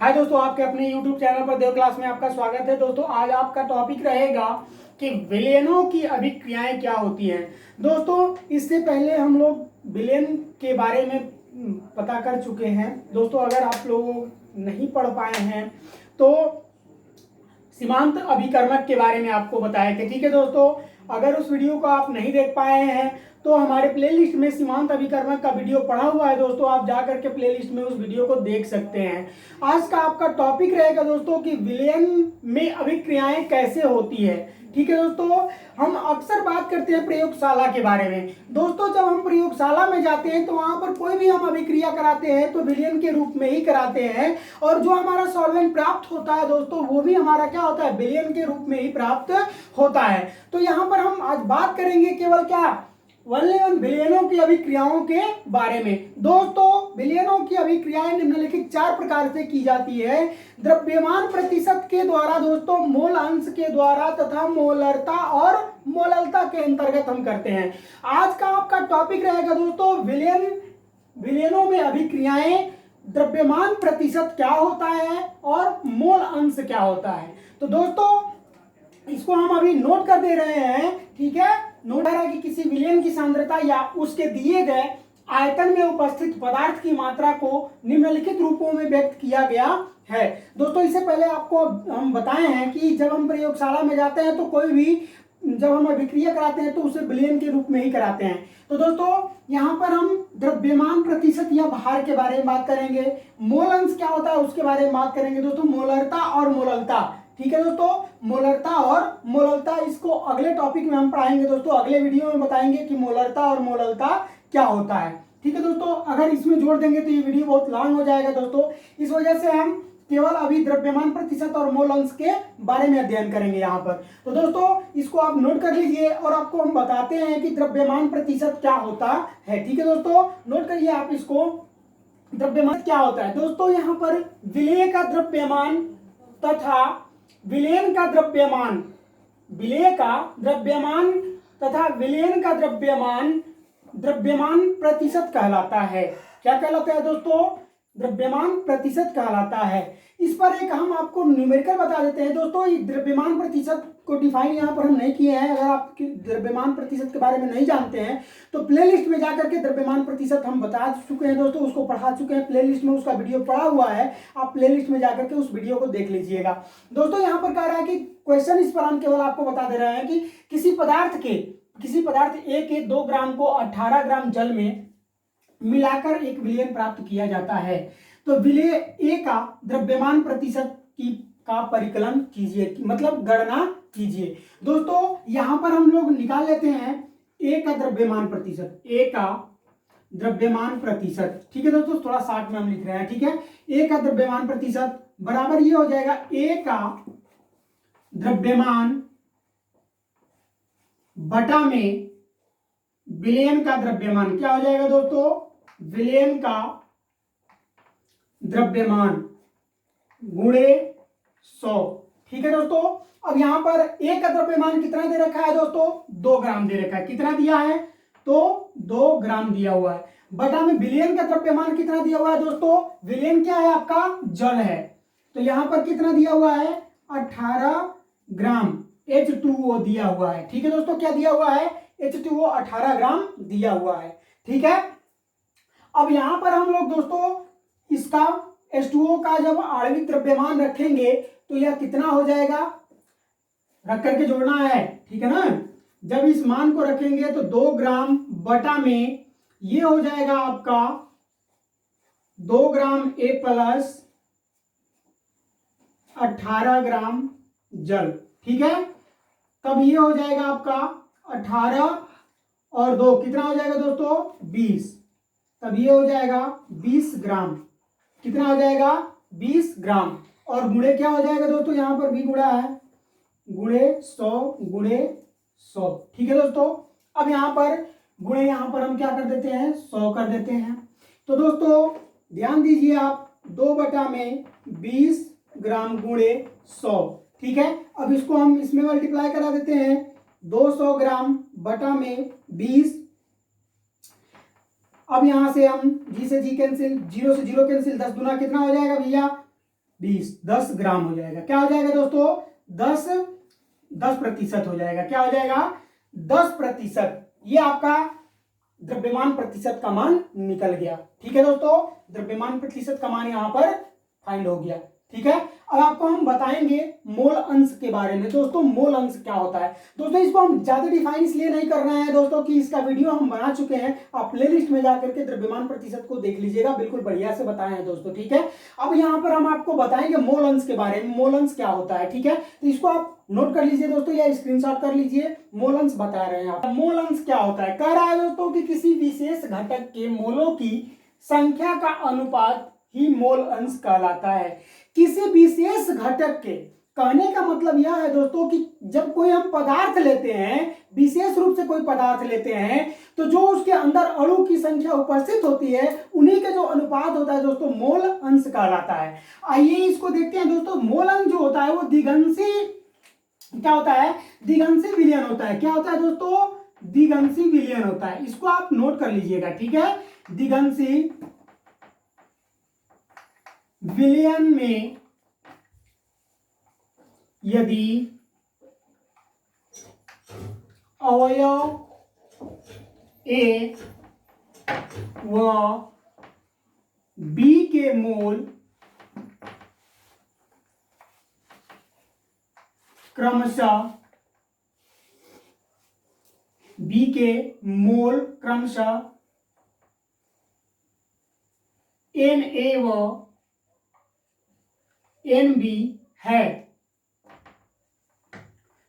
हाय दोस्तों, आपके अपने YouTube चैनल पर देव क्लास में आपका स्वागत है। दोस्तों आज आपका टॉपिक रहेगा कि विलेनों की अभिक्रियाएं क्या होती हैं। दोस्तों इससे पहले हम लोग विलेन के बारे में पता कर चुके हैं। दोस्तों अगर आप लोग नहीं पढ़ पाए हैं तो सीमांत अभिकर्मक के बारे में आपको बताए थे। ठीक है दोस्तों, अगर उस वीडियो को आप नहीं देख पाए हैं तो हमारे प्लेलिस्ट में सीमांत अभिकर्मक का वीडियो पड़ा हुआ है। दोस्तों आप जा करके प्लेलिस्ट में उस वीडियो को देख सकते हैं। आज का आपका टॉपिक रहेगा दोस्तों कि विलयन में अभिक्रियाएं कैसे होती है। ठीक है दोस्तों, हम अक्सर बात करते हैं प्रयोगशाला के बारे में। दोस्तों जब हम प्रयोगशाला में जाते हैं तो वहां पर कोई भी हम अभिक्रिया कराते हैं तो विलयन के रूप में ही कराते हैं, और जो हमारा सॉल्वेंट प्राप्त होता है दोस्तों वो भी हमारा क्या होता है, विलयन के रूप में ही प्राप्त होता है। तो यहाँ पर हम आज बात करेंगे केवल क्या, वनलेवन विलयनों की अभिक्रियाओं के बारे में। दोस्तों विलयनों की अभिक्रियाएं निम्नलिखित 4 प्रकार से की जाती है। द्रव्यमान प्रतिशत के द्वारा, दोस्तों मोल अंश के द्वारा तथा मोलरता और मोललता के अंतर्गत हम करते हैं। आज का आपका टॉपिक रहेगा दोस्तों विलयनों में अभिक्रियाएं, द्रव्यमान प्रतिशत क्या होता है और मोल अंश क्या होता है। तो दोस्तों इसको हम अभी नोट कर दे रहे हैं। ठीक है, नोट है कि किसी विलयन की सांद्रता या उसके दिए गए आयतन में उपस्थित पदार्थ की मात्रा को निम्नलिखित रूपों में व्यक्त किया गया है। दोस्तों इससे पहले आपको हम बताए हैं कि जब हम प्रयोगशाला में जाते हैं तो कोई भी जब हम अभिक्रिया कराते हैं तो उसे विलयन के रूप में ही कराते हैं। तो दोस्तों यहाँ पर हम द्रव्यमान प्रतिशत या भार के बारे में बात करेंगे, मोल अंश क्या होता है उसके बारे में बात करेंगे दोस्तों, मोलरता और मोललता। ठीक है दोस्तों, मोलरता और मोललता इसको अगले टॉपिक में हम पढ़ाएंगे। दोस्तों अगले वीडियो में बताएंगे कि मोलरता और मोललता क्या होता है। ठीक है दोस्तों, अगर इसमें जोड़ देंगे तो ये वीडियो बहुत लॉन्ग हो जाएगा दोस्तों। इस वजह से हम केवल अभी द्रव्यमान प्रतिशत और मोल अंश के बारे में अध्ययन करेंगे यहाँ पर। तो दोस्तों इसको आप नोट कर लीजिए और आपको हम बताते हैं कि द्रव्यमान प्रतिशत क्या होता है। ठीक है दोस्तों, नोट करिए आप इसको। द्रव्यमान क्या होता है दोस्तों, यहाँ पर विलेय का द्रव्यमान तथा विलयन का द्रव्यमान, विलेय का द्रव्यमान तथा विलयन का द्रव्यमान द्रव्यमान प्रतिशत कहलाता है। क्या कहलाता है दोस्तों, द्रव्यमान प्रतिशत कहलाता है। इस पर एक हम आपको न्यूमेरिकल बता देते हैं दोस्तों। द्रव्यमान प्रतिशत को डिफाइन यहाँ पर हम नहीं किए हैं। अगर आप द्रव्यमान प्रतिशत के बारे में नहीं जानते हैं तो प्लेलिस्ट में जाकर के द्रव्यमान प्रतिशत हम बता चुके हैं दोस्तों, उसको पढ़ा चुके हैं। प्लेलिस्ट में उसका वीडियो पड़ा हुआ है, आप प्लेलिस्ट में जाकर के उस वीडियो को देख लीजिएगा। दोस्तों यहाँ पर कह रहा है कि क्वेश्चन, इस पर हम केवल आपको बता दे रहे हैं कि किसी पदार्थ ए के 2 ग्राम को 18 ग्राम जल में मिलाकर एक विलयन प्राप्त किया जाता है। तो विलेय ए का द्रव्यमान प्रतिशत का परिकलन कीजिए, मतलब गणना कीजिए। दोस्तों यहां पर हम लोग निकाल लेते हैं ए का द्रव्यमान प्रतिशत, ए का द्रव्यमान प्रतिशत। ठीक है दोस्तों, थोड़ा शार्ट में हम लिख रहे हैं। ठीक है, ए का द्रव्यमान प्रतिशत बराबर ये हो जाएगा ए का द्रव्यमान बटा में विलयन का द्रव्यमान। क्या हो जाएगा दोस्तों, विलयन का द्रव्यमान गुणे 100। ठीक है दोस्तों, अब यहां पर ए का द्रव्यमान कितना दे रखा है दोस्तों, 2 ग्राम दे रखा है। कितना दिया है, तो 2 ग्राम दिया हुआ है। बटा में विलयन का द्रव्यमान कितना दिया हुआ है दोस्तों, विलयन क्या है आपका, जल है। तो यहां पर कितना दिया हुआ है, 18 ग्राम H2O दिया हुआ है। ठीक है दोस्तों, क्या दिया हुआ है, H2O 18 ग्राम दिया हुआ है। ठीक है, अब यहां पर हम लोग दोस्तों इसका H2O का जब आणविक द्रव्यमान रखेंगे तो यह कितना हो जाएगा, रख करके जोड़ना है। ठीक है ना, जब इस मान को रखेंगे तो 2 ग्राम बटा में ये हो जाएगा आपका 2 ग्राम A प्लस 18 ग्राम जल। ठीक है, तब ये हो जाएगा आपका 18 और 2 कितना हो जाएगा दोस्तों, 20। तब ये हो जाएगा 20 ग्राम। कितना हो जाएगा, 20 ग्राम। और गुणे क्या हो जाएगा दोस्तों, यहां पर भी गुणा है, गुणे 100 गुणे 100। ठीक है दोस्तों, अब यहां पर गुणे, यहां पर हम क्या कर देते हैं, 100 कर देते हैं। तो दोस्तों ध्यान दीजिए आप, 2 बटा में 20 ग्राम गुणे 100। ठीक है, अब इसको हम इसमें मल्टीप्लाई करा देते हैं, 200 ग्राम बटा में 20। अब यहां से हम जी से जी कैंसिल, 0 से 0 कैंसिल, 10 दूना कितना हो जाएगा भैया, 10 ग्राम हो जाएगा। क्या हो जाएगा दोस्तों? 10% हो जाएगा। क्या हो जाएगा? 10%। ये आपका द्रव्यमान प्रतिशत का मान निकल गया। ठीक है दोस्तों, द्रव्यमान प्रतिशत का मान यहां पर फाइंड हो गया। ठीक है, अब आपको हम बताएंगे मोल अंश के बारे में। दोस्तों मोल अंश क्या होता है? दोस्तों इसको हम ज्यादा डिफाइन इसलिए नहीं कर रहे हैं दोस्तों कि इसका वीडियो हम बना चुके हैं, आप प्लेलिस्ट में जाकर के द्रव्यमान प्रतिशत को देख लीजिएगा, बिल्कुल बढ़िया से बताए हैं दोस्तों। ठीक है, अब यहाँ पर हम आपको बताएंगे मोल अंश के बारे में, मोल अंश क्या होता है। ठीक है, तो इसको आप नोट कर लीजिए दोस्तों या स्क्रीनशॉट कर लीजिए। मोल अंश बता रहे हैं आप। मोल अंश क्या होता है? कह रहा है दोस्तों कि किसी विशेष घटक के मोलों की संख्या का अनुपात ही मोल अंश कहलाता है। किसी विशेष घटक के, कहने का मतलब यह है दोस्तों कि जब कोई हम पदार्थ लेते हैं, विशेष रूप से कोई पदार्थ लेते हैं, तो जो उसके अंदर अणु की संख्या उपस्थित होती है, उन्हीं का जो अनुपात होता है दोस्तों मोल अंश कहलाता है। आइए इसको देखते हैं दोस्तों। मोल अंश जो होता है वो दिगंशी क्या होता है? दिगंशी विलयन होता है। क्या होता है दोस्तों? दिगंशी विलयन होता है। इसको आप नोट कर लीजिएगा। ठीक है, दिगंशी विलयन में यदि अवयव ए व बी के मोल क्रमशः Na व Nb है,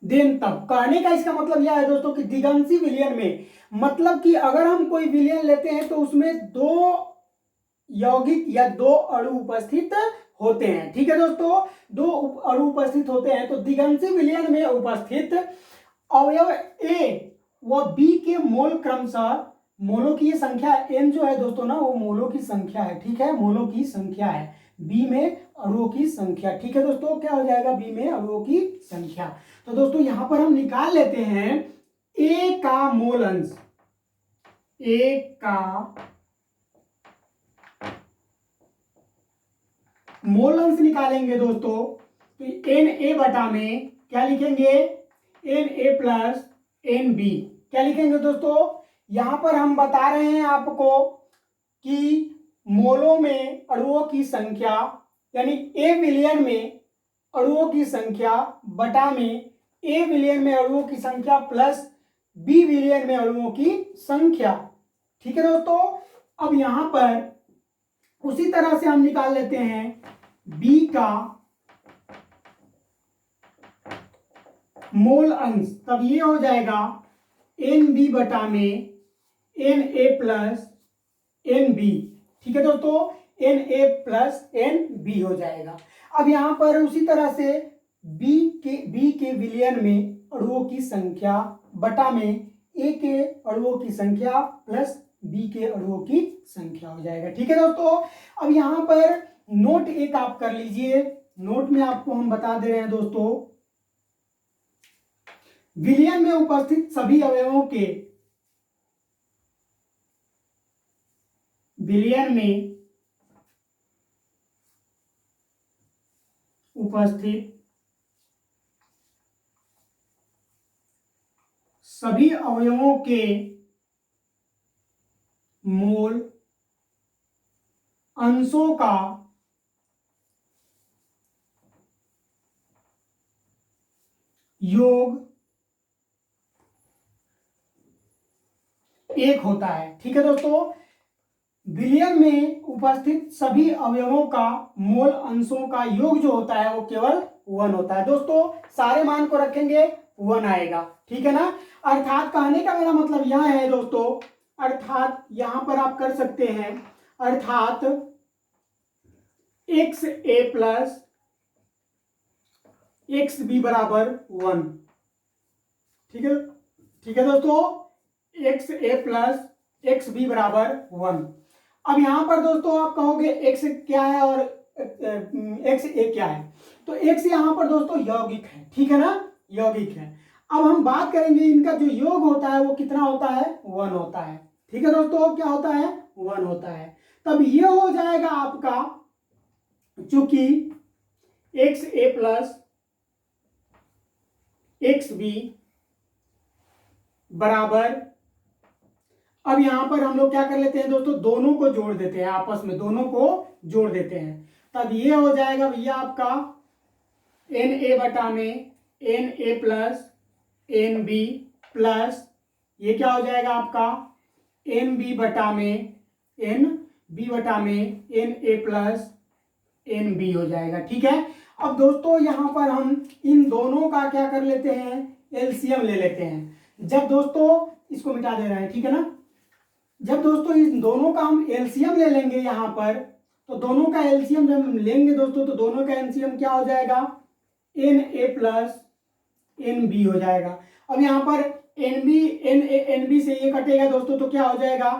देन तब। कहने का इसका मतलब यह है दोस्तों कि दिगंशी विलयन में, मतलब कि अगर हम कोई विलयन लेते हैं तो उसमें 2 यौगिक या 2 अणु उपस्थित होते हैं। ठीक है दोस्तों, 2 अणु उपस्थित होते हैं, तो दिगंशी विलयन में उपस्थित अवयव ए व बी के मोल क्रमशः, मोलों की ये संख्या n जो है दोस्तों ना, वो मोलों की संख्या है। ठीक है, मोलों की संख्या है। बी में अणुओं की संख्या। ठीक है दोस्तों, क्या हो जाएगा? बी में अणुओं की संख्या। तो दोस्तों यहां पर हम निकाल लेते हैं ए का मोल अंश। ए का मोल अंश निकालेंगे दोस्तों, तो Na बटा में क्या लिखेंगे? Na plus Nb। क्या लिखेंगे दोस्तों? यहां पर हम बता रहे हैं आपको कि मोलों में अणुओं की संख्या, यानी ए विलयन में अणुओं की संख्या बटा में ए विलयन में अणुओं की संख्या प्लस बी विलयन में अणुओं की संख्या। ठीक है दोस्तों, अब यहां पर उसी तरह से हम निकाल लेते हैं बी का मोल अंश। तब ये हो जाएगा Nb बटा में Na प्लस Nb। ठीक है दोस्तों, Na प्लस Nb हो जाएगा। अब यहां पर उसी तरह से बी के विलयन में अणुओं की संख्या बटा में ए के अणुओं की संख्या प्लस बी के अणुओं की संख्या हो जाएगा। ठीक है दोस्तों, अब यहां पर नोट एक आप कर लीजिए। नोट में आपको हम बता दे रहे हैं दोस्तों, विलयन में उपस्थित सभी अवयवों के, विलयन में उपस्थित सभी अवयवों के मोल अंशों का योग 1 होता है। ठीक है दोस्तों, विलयन में उपस्थित सभी अवयवों का मोल अंशों का योग जो होता है वो केवल 1 होता है। दोस्तों सारे मान को रखेंगे 1 आएगा। ठीक है ना, अर्थात कहने का मेरा मतलब यह है दोस्तों, अर्थात यहां पर आप कर सकते हैं, अर्थात XA प्लस XB बराबर 1। ठीक है, ठीक है दोस्तों, XA प्लस XB बराबर 1। अब यहां पर दोस्तों आप कहोगे X क्या है और XA क्या है, तो X यहां पर दोस्तों यौगिक है। ठीक है ना, यौगिक है। अब हम बात करेंगे इनका जो योग होता है वो कितना होता है? 1 होता है। ठीक है दोस्तों, क्या होता है? 1 होता है। तब ये हो जाएगा आपका, चूंकि एक्स ए प्लस एक्स बी बराबर, अब यहां पर हम लोग क्या कर लेते हैं दोस्तों, दोनों को जोड़ देते हैं, आपस में दोनों को जोड़ देते हैं। तब ये हो जाएगा भैया आपका एन ए बटा में N A plus N B plus, ये क्या हो जाएगा आपका एन बी बटा में एन बी बटा में N A plus N B हो जाएगा। ठीक है। अब दोस्तों यहां पर हम इन दोनों का क्या कर लेते हैं, एलसीएम ले लेते हैं। जब दोस्तों इसको मिटा दे रहे हैं, ठीक है ना, जब दोस्तों इन दोनों का हम एलसीएम ले लेंगे यहां पर, तो दोनों का एलसीएम जब हम लेंगे दोस्तों, तो दोनों का एलसीएम क्या हो जाएगा, N A plus N B हो जाएगा। अब यहां पर एन बी एन बी से ये कटेगा दोस्तों, तो क्या हो जाएगा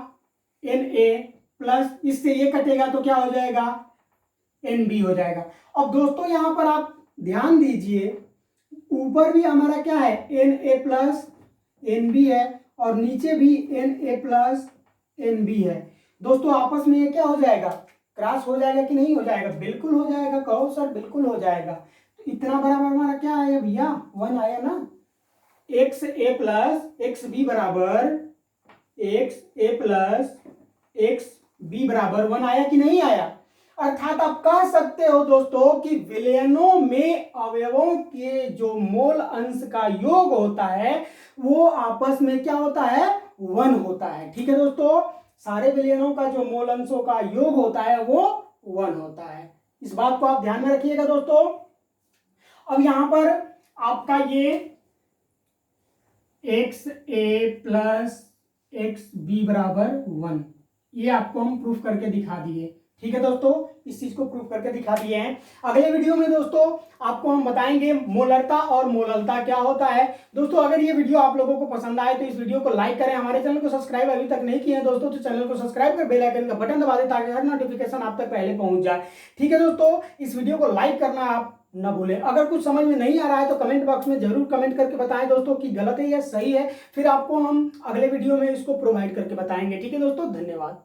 एन ए प्लस, इससे ये कटेगा तो क्या हो जाएगा एन बी हो जाएगा। अब दोस्तों यहां पर आप ध्यान दीजिए, ऊपर भी हमारा क्या है N A plus N B है और नीचे भी N A plus N B है। दोस्तों आपस में ये क्या हो जाएगा, क्रॉस हो जाएगा कि नहीं हो जाएगा, बिल्कुल हो जाएगा। कहो सर बिल्कुल हो जाएगा। तो इतना बराबर हमारा क्या आया भैया, 1 आया ना। एक्स ए प्लस एक्स बी बराबर एक्स ए प्लस एक्स बी बराबर 1 आया कि नहीं आया। अर्थात आप कह सकते हो दोस्तों कि विलयनों में अवयवों के जो मोल अंश का योग होता है वो आपस में क्या होता है, 1 होता है। ठीक है दोस्तों, सारे विलयनों का जो मोल अंशों का योग होता है वो 1 होता है। इस बात को आप ध्यान में रखिएगा दोस्तों। अब यहां पर आपका ये एक्स ए प्लस एक्स बी बराबर 1, ये आपको हम प्रूफ करके दिखा दिए। ठीक है दोस्तों, इस चीज को प्रूफ करके दिखा दिए हैं। अगले वीडियो में दोस्तों आपको हम बताएंगे मोलरता और मोललता क्या होता है। दोस्तों अगर ये वीडियो आप लोगों को पसंद आए तो इस वीडियो को लाइक करें, हमारे चैनल को सब्सक्राइब अभी तक नहीं किए हैं दोस्तों तो चैनल को सब्सक्राइब कर बेल आइकन का बटन दबा दें ताकि हर नोटिफिकेशन आप तक पहले पहुंच जाए। ठीक है दोस्तों, इस वीडियो को लाइक करना आप ना भूलें। अगर कुछ समझ में नहीं आ रहा है तो कमेंट बॉक्स में जरूर कमेंट करके बताएं दोस्तों कि गलत है या सही है, फिर आपको हम अगले वीडियो में इसको प्रोवाइड करके बताएंगे। ठीक है दोस्तों, धन्यवाद।